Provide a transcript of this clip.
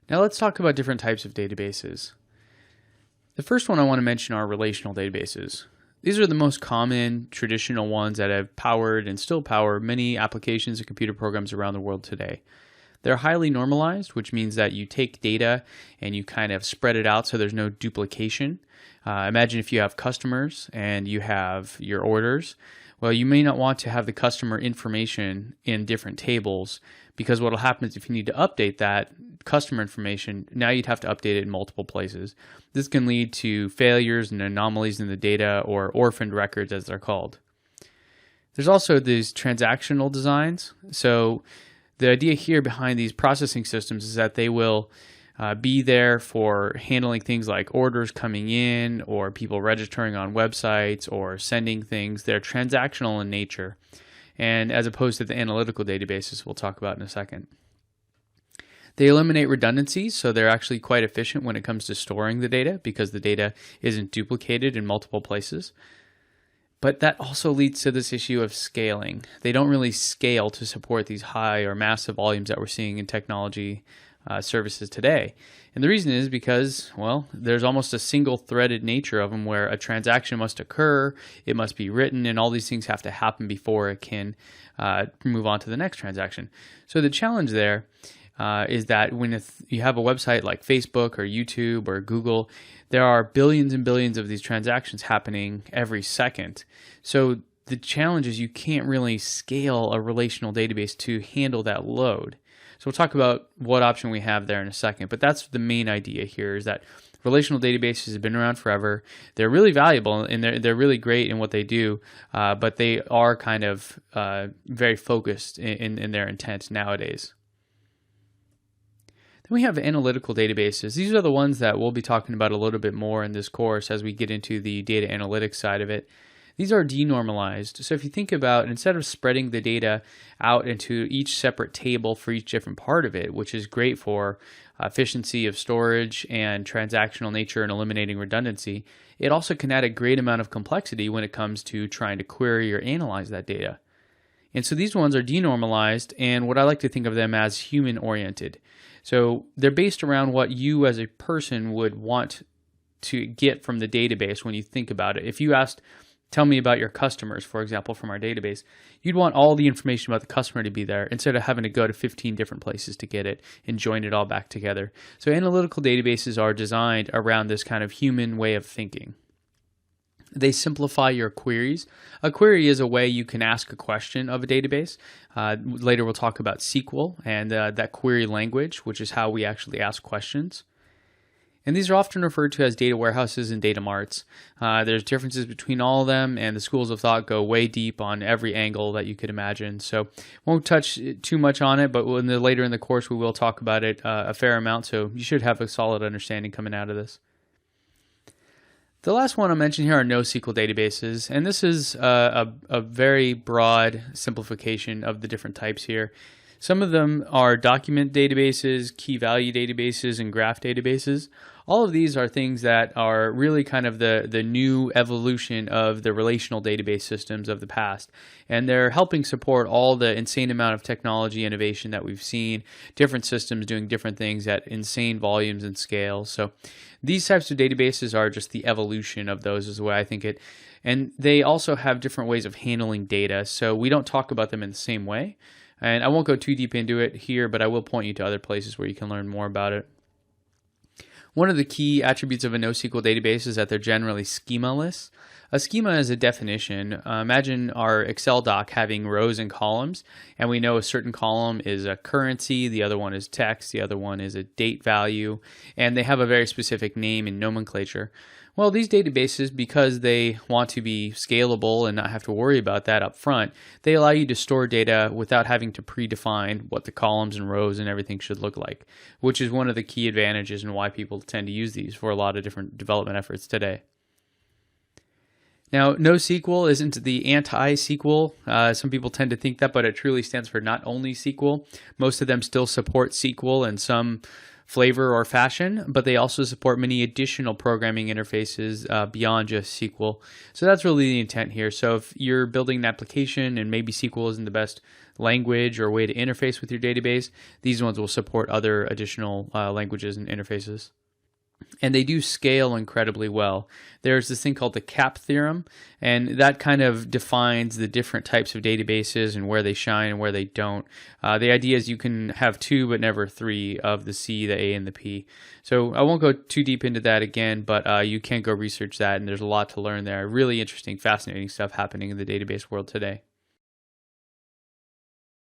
Now let's talk about different types of databases. The first one I want to mention are relational databases. These are the most common traditional ones that have powered and still power many applications and computer programs around the world today. They're highly normalized, which means that you take data and you kind of spread it out so there's no duplication. Imagine if you have customers and you have your orders. Well, you may not want to have the customer information in different tables because what will happen is if you need to update that customer information, now you'd have to update it in multiple places. This can lead to failures and anomalies in the data, or orphaned records as they're called. There's also these transactional designs. So the idea here behind these processing systems is that they will be there for handling things like orders coming in or people registering on websites or sending things. They're transactional in nature, and as opposed to the analytical databases we'll talk about in a second. They eliminate redundancies, so they're actually quite efficient when it comes to storing the data because the data isn't duplicated in multiple places. But that also leads to this issue of scaling. They don't really scale to support these high or massive volumes that we're seeing in technology services today. And the reason is because, well, there's almost a single threaded nature of them where a transaction must occur, it must be written, and all these things have to happen before it can move on to the next transaction. So the challenge there is that when you have a website like Facebook or YouTube or Google, there are billions and billions of these transactions happening every second. So the challenge is you can't really scale a relational database to handle that load. So we'll talk about what option we have there in a second, but that's the main idea here, is that relational databases have been around forever. They're really valuable and they're really great in what they do, but they are kind of very focused in their intent nowadays. Then we have analytical databases. These are the ones that we'll be talking about a little bit more in this course as we get into the data analytics side of it. These are denormalized. So if you think about, instead of spreading the data out into each separate table for each different part of it, which is great for efficiency of storage and transactional nature and eliminating redundancy, it also can add a great amount of complexity when it comes to trying to query or analyze that data. And so these ones are denormalized, and what I like to think of them as human-oriented. So they're based around what you as a person would want to get from the database when you think about it. If you asked, tell me about your customers, for example, from our database, you'd want all the information about the customer to be there instead of having to go to 15 different places to get it and join it all back together. So analytical databases are designed around this kind of human way of thinking. They simplify your queries. A query is a way you can ask a question of a database. Later we'll talk about SQL and that query language, which is how we actually ask questions. And these are often referred to as data warehouses and data marts. There's differences between all of them, and the schools of thought go way deep on every angle that you could imagine. So won't touch too much on it, but later in the course we will talk about it a fair amount, so you should have a solid understanding coming out of this. The last one I'll mention here are NoSQL databases, and this is a very broad simplification of the different types here. Some of them are document databases, key value databases, and graph databases. All of these are things that are really kind of the new evolution of the relational database systems of the past. And they're helping support all the insane amount of technology innovation that we've seen, different systems doing different things at insane volumes and scales. So these types of databases are just the evolution of those is the way I think it. And they also have different ways of handling data. So we don't talk about them in the same way. And I won't go too deep into it here, but I will point you to other places where you can learn more about it. One of the key attributes of a NoSQL database is that they're generally schema-less. A schema is a definition. Imagine our Excel doc having rows and columns, and we know a certain column is a currency, the other one is text, the other one is a date value, and they have a very specific name and nomenclature. Well, these databases, because they want to be scalable and not have to worry about that up front, they allow you to store data without having to predefine what the columns and rows and everything should look like, which is one of the key advantages and why people tend to use these for a lot of different development efforts today. Now, NoSQL isn't the anti-SQL. Some people tend to think that, but it truly stands for not only SQL. Most of them still support SQL in some flavor or fashion, but they also support many additional programming interfaces beyond just SQL. So that's really the intent here. So if you're building an application and maybe SQL isn't the best language or way to interface with your database, these ones will support other additional languages and interfaces. And they do scale incredibly well. There's this thing called the CAP theorem, and that kind of defines the different types of databases and where they shine and where they don't. The idea is you can have two but never three of the C, the A, and the P. So I won't go too deep into that again, but you can go research that, and there's a lot to learn there. Really interesting, fascinating stuff happening in the database world today.